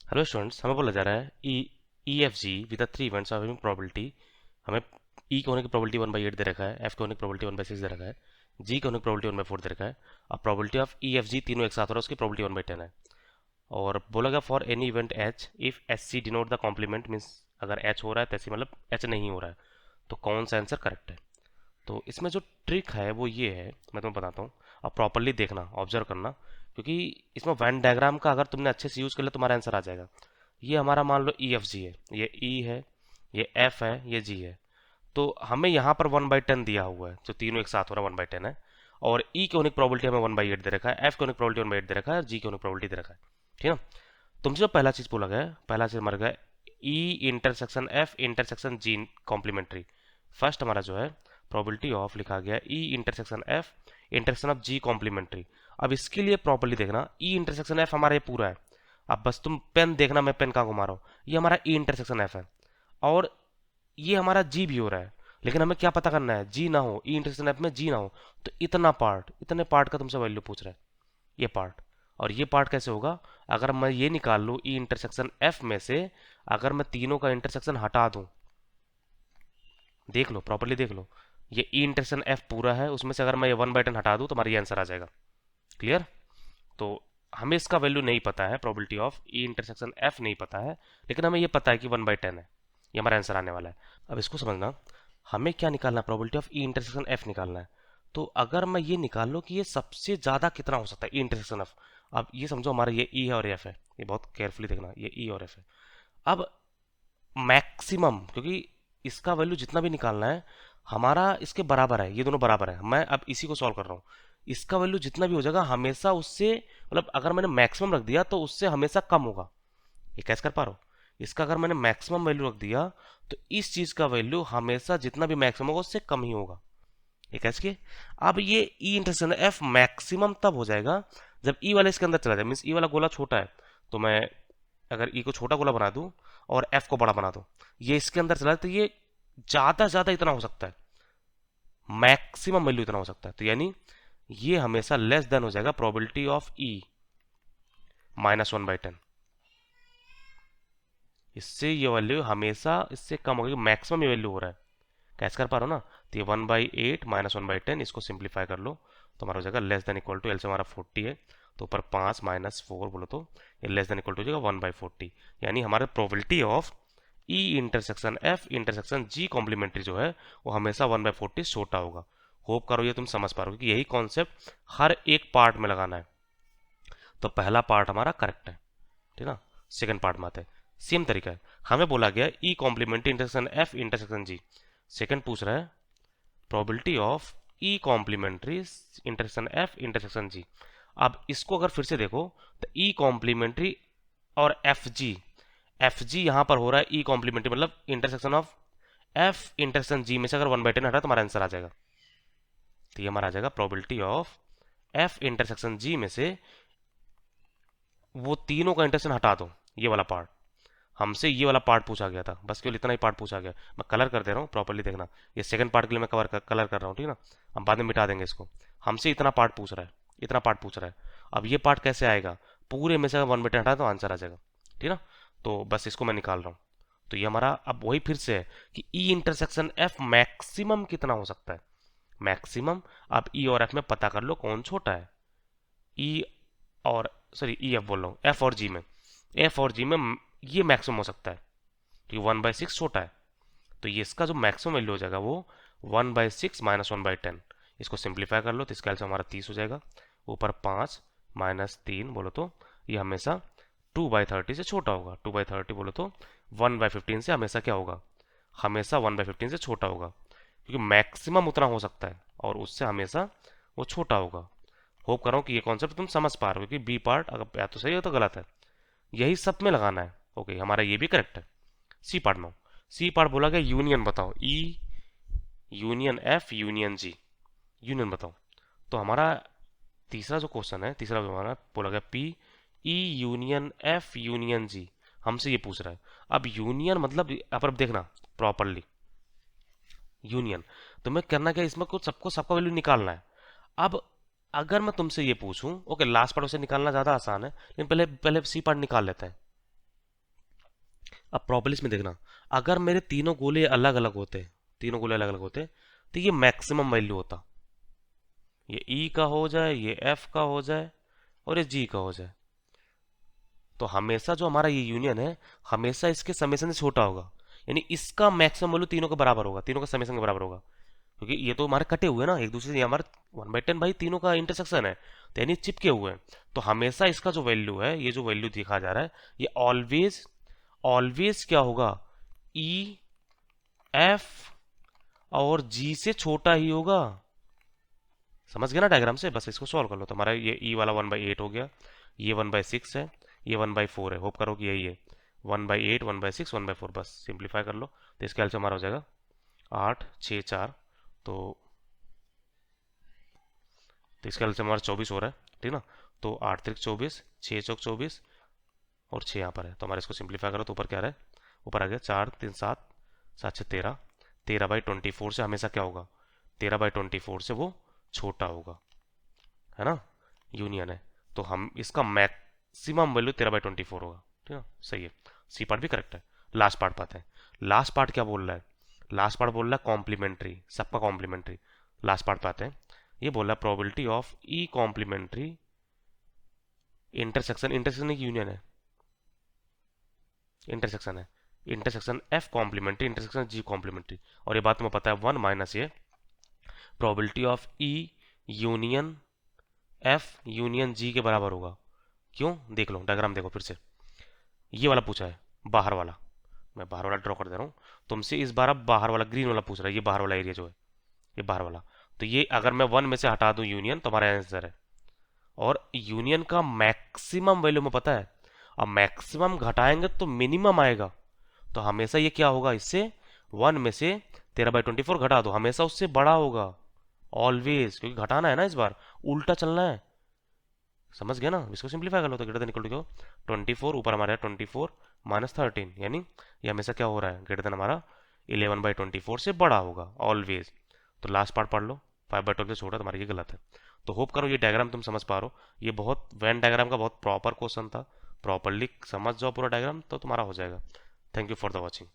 Hello students, हमें बोला जा रहा है E F G with the three events of having probability. हमें ई के होने की प्रोबेबिलिटी 1/8 दे रखा है, एफ के होने की प्रोबेबिलिटी 1/6 दे रखा है, जी के होने की प्रोबेबिलिटी 1/4 दे रखा है। अब probability of E F G तीनों एक साथ हो रहा है, उसकी प्रोबेबिलिटी 1/10 है। और बोला गया for any event H if H C denote the complement means अगर एच हो रहा है तैसे मतलब एच नहीं हो रहा है, तो कौन सा आंसर करेक्ट है। तो इसमें जो ट्रिक है वो ये है, मैं तुम्हें बताता हूँ। अब प्रॉपरली देखना, ऑब्जर्व करना, क्योंकि इसमें वेन डायग्राम का अगर तुमने अच्छे से यूज़ कर लिया तुम्हारा आंसर आ जाएगा। ये हमारा मान लो ई एफ जी है, ये ई है, ये एफ है, ये जी है। तो हमें यहाँ पर 1/10 दिया हुआ है, जो तीनों एक साथ हो रहा है 1/10 है। और ई के होने की प्रोबेबिलिटी हमें 1/8 दे रखा है, एफ के होने की प्रोबेबिलिटी 1/8 दे रखा है, और जी के होने की प्रोबेबिलिटी दे रखा है। ठीक है ना। तुमसे जो पहला चीज बोला गया है, पहला चीज हमारा गया E intersection F intersection G complementary. First हमारा जो है प्रोबेबिलिटी ऑफ लिखा गया E intersection F intersection of G complementary. अब इसके लिए प्रॉपर्ली देखना, ई इंटरसेक्शन एफ हमारा ये पूरा है। अब बस तुम पेन देखना, मैं पेन कहाँ घुमा रहा हूँ, ये हमारा ई इंटरसेक्शन एफ है। और ये हमारा जी भी हो रहा है, लेकिन हमें क्या पता करना है, जी ना हो, ई इंटरसेक्शन एफ में जी ना हो। तो इतना पार्ट, इतने पार्ट का तुमसे वैल्यू पूछ रहा है, ये पार्ट। और ये पार्ट कैसे होगा, अगर मैं ये निकाल लूँ ई इंटरसेक्शन एफ में से, अगर मैं तीनों का इंटरसेक्शन हटा दूं, देख लो प्रॉपर्ली देख लो, ये ई इंटरसेक्शन एफ पूरा है, उसमें से अगर मैं ये 1/10 हटा दूं तो हमारा ये आंसर आ जाएगा। क्लियर। तो हमें इसका वैल्यू नहीं पता है, probability of E intersection F नहीं पता है, लेकिन हमें ये पता है कि 1/10 है, ये हमारा आंसर आने वाला है। अब इसको समझना, हमें क्या निकालना है, probability of E intersection F निकालना है। तो अगर मैं ये निकाल लूँ कि ये सबसे ज़्यादा कितना हो सकता है ई इंटरसेक्शन एफ। अब ये समझो हमारा ये ई है और एफ है, ये बहुत केयरफुली देखना, ये ई और एफ है। अब मैक्सिमम, क्योंकि इसका वैल्यू जितना भी निकालना है हमारा इसके बराबर है, ये दोनों बराबर है, मैं अब इसी को सॉल्व कर रहा हूँ। इसका वैल्यू जितना भी हो जाएगा हमेशा उससे, मतलब अगर मैंने मैक्सिमम रख दिया तो उससे हमेशा कम होगा। ये कैसे कर पा रहा हूँ, इसका अगर मैंने मैक्सिमम वैल्यू रख दिया तो इस चीज का वैल्यू हमेशा जितना भी मैक्सिमम होगा उससे कम ही होगा। ये कैसे किए। अब ये ई इंटरसेक्शन एफ मैक्सिमम तब हो जाएगा जब ई वाला इसके अंदर चला जाए, मीन्स ई वाला गोला छोटा है, तो मैं अगर ई को छोटा गोला बना दूं और एफ को बड़ा बना दूं, ये इसके अंदर चला जाए, तो ये ज्यादा ज्यादा इतना हो सकता है, मैक्सिमम वैल्यू इतना हो सकता है। तो यानी ये हमेशा लेस देन हो जाएगा प्रोबेबिलिटी ऑफ ई -1/10। इससे ये वैल्यू हमेशा इससे कम होगी, मैक्सिमम ये वैल्यू हो रहा है। कैसे कर पा रहा हो ना, तो ये 1/8 -1/10, इसको सिंप्लीफाई कर लो तो हमारा हो जाएगा less than equal to, L से हमारा 40 है, तो ऊपर 5 -4 बोलो तो ये लेस देन इक्वल टू हो जाएगा 1/40। यानी हमारे probability of E intersection F intersection G complementary जो है वो हमेशा 1/40 छोटा होगा। होप करो ये तुम समझ पा रहे हो कि यही कॉन्सेप्ट हर एक पार्ट में लगाना है। तो पहला पार्ट हमारा करेक्ट है, ठीक है। सेकंड पार्ट में आते हैं, सेम तरीका है। हमें बोला गया E complementary intersection F intersection G. Second पूछ रहा है probability of E complementary intersection F intersection G. अब इसको अगर फिर से देखो तो ई कॉम्प्लीमेंट्री और एफ जी यहां पर हो रहा है ई कॉम्प्लीमेंट्री, मतलब इंटरसेक्शन ऑफ एफ इंटरसेक्शन जी में से अगर 1/10 हटा तो हमारा आंसर आ जाएगा। तो ये हमारा आ जाएगा प्रोबेबिलिटी ऑफ एफ इंटरसेक्शन जी में से वो तीनों का इंटरसेक्शन हटा दो, ये वाला पार्ट। हमसे ये वाला पार्ट पूछा गया था, बस केवल इतना ही पार्ट पूछा गया। मैं कलर कर दे रहा हूँ, प्रॉपर्ली देखना, ये सेकंड पार्ट के लिए मैं कलर कर रहा हूँ, ठीक है ना। हम बाद में मिटा देंगे इसको। हमसे इतना पार्ट पूछ रहा है, इतना पार्ट पूछ रहा है। अब ये पार्ट कैसे आएगा, पूरे में से अगर 1/10 हटा तो आंसर आ जाएगा, ठीक है ना। तो बस इसको मैं निकाल रहा हूँ। तो ये हमारा अब वही फिर से है कि ई इंटरसेक्शन एफ मैक्सिमम कितना हो सकता है, मैक्सिमम। आप ई और एफ में पता कर लो कौन छोटा है, ई और सॉरी ई एफ बोल रहा हूँ, एफ और जी में, एफ और जी में ये मैक्सिमम हो सकता है क्योंकि 1/6 छोटा है। तो ये इसका जो मैक्सिमम वैल्यू हो जाएगा वो 1/6 -1/10। इसको सिंप्लीफाई कर लो तो इसका आंसर हमारा 30 हो जाएगा। ऊपर 5 -3 बोलो तो ये हमेशा 2/30 से छोटा होगा। 2/30 बोलो तो 1/15 से हमेशा क्या होगा, हमेशा 1/15 से छोटा होगा, क्योंकि मैक्सिमम उतना हो सकता है और उससे हमेशा वो छोटा होगा। होप कर रहा हूँ कि ये कॉन्सेप्ट तुम समझ पा रहे हो, क्योंकि बी पार्ट अगर या तो सही हो तो गलत है, यही सब में लगाना है। ओके, हमारा ये भी करेक्ट है। सी पार्ट में, सी पार्ट बोला गया यूनियन बताओ, ई यूनियन एफ यूनियन जी, यूनियन बताओ। तो हमारा तीसरा जो क्वेश्चन है, तीसरा जो हमारा बोला गया P E union F union G, हमसे ये पूछ रहा है। अब यूनियन मतलब यहाँ पर देखना प्रॉपरली, यूनियन तो मैं करना क्या, इसमें कुछ सबको सबका वैल्यू निकालना है। अब अगर मैं तुमसे ये पूछूं, ओके लास्ट पार्ट उसे निकालना ज़्यादा आसान है, लेकिन पहले पहले सी पार्ट निकाल लेते हैं। अब प्रोबेबिलिटी में देखना, अगर मेरे तीनों गोले अलग अलग होते, तीनों गोले अलग अलग होते, तो ये मैक्सिमम वैल्यू होता, ये ई का हो जाए, ये एफ का हो जाए, और ये जी का हो जाए। तो हमेशा जो हमारा ये यूनियन है, हमेशा इसके समेशन से छोटा होगा, यानी इसका मैक्सिमम वैल्यू तीनों के बराबर होगा, तीनों का समेशन के बराबर होगा, क्योंकि ये तो हमारे कटे हुए हैं ना एक दूसरे से, ये हमारे 1/10 भाई तीनों का इंटरसेक्शन है, तो यानी चिपके हुए हैं। तो हमेशा इसका जो वैल्यू है, ये जो वैल्यू देखा जा रहा है, ये ऑलवेज ऑलवेज क्या होगा, ई एफ और जी से छोटा ही होगा। समझ गया ना डायग्राम से? बस इसको सॉल्व कर लो तो हमारा ये ई वाला 1/8 हो गया, ये 1/6 है, ये 1/4 है, होप करो कि यही है, 1/8 1/6 1/4, बस सिंप्लीफाई कर लो तो इसके आंसर हमारा हो जाएगा 8 6 4, तो इसका आंसर हमारा 24 हो रहा है, ठीक ना। तो 8 3 24, 6 चौक 24, और 6 यहाँ पर है, तो हमारे इसको सिंप्लीफाई करो तो ऊपर क्या रहा है, ऊपर आ गया 4 3 7 7 6 13, 13/24 से हमेशा क्या होगा, 13/24 से वो छोटा होगा, है ना, यूनियन है। तो हम इसका मैक्सिमम वैल्यू 13/24 होगा, ठीक है, सही है, सी पार्ट भी करेक्ट है। लास्ट पार्ट पाते हैं, लास्ट पार्ट क्या बोल रहा है, लास्ट पार्ट बोल रहा है कॉम्प्लीमेंट्री, सबका कॉम्प्लीमेंट्री। लास्ट पार्ट पाते हैं, ये बोल रहा है probability of E complementary intersection, intersection एक यूनियन है, इंटरसेक्शन है, intersection F complementary intersection G complementary, और ये बात तुम्हें पता है 1 माइनस ये probability of E union F union G के बराबर होगा। क्यों, देख लो डायग्राम देखो फिर से, ये वाला पूछा है, बाहर वाला, मैं बाहर वाला ड्रॉ कर दे रहा हूँ तुमसे, इस बार अब बाहर वाला ग्रीन वाला पूछ रहा है, ये बाहर वाला एरिया जो है, ये बाहर वाला। तो ये अगर मैं 1 में से हटा दूं यूनियन तो हमारा आंसर है, और यूनियन का मैक्सिमम वैल्यू में पता है, अब मैक्सिमम घटाएंगे तो मिनिमम आएगा, तो हमेशा ये क्या होगा, इससे 1 में से 13/24 घटा दो, हमेशा उससे बड़ा होगा, ऑलवेज, क्योंकि घटाना है ना, इस बार उल्टा चलना है। समझ गया ना? इसको सिंप्लीफाई कर लो तो ग्रेटर देन इक्वल टू 24, ऊपर हमारे 24 -13, यानी ये हमेशा क्या हो रहा है, ग्रेटर देन हमारा 11/24 से बड़ा होगा ऑलवेज। तो लास्ट पार्ट पढ़ लो, 5/12 से छोटा, तुम्हारा ये गलत है। तो होप करो ये डायग्राम तुम समझ पा रहे हो, ये बहुत वेन डायग्राम का बहुत प्रॉपर क्वेश्चन था, प्रॉपरली समझ जाओ पूरा डायग्राम तो तुम्हारा हो जाएगा। Thank you for the watching.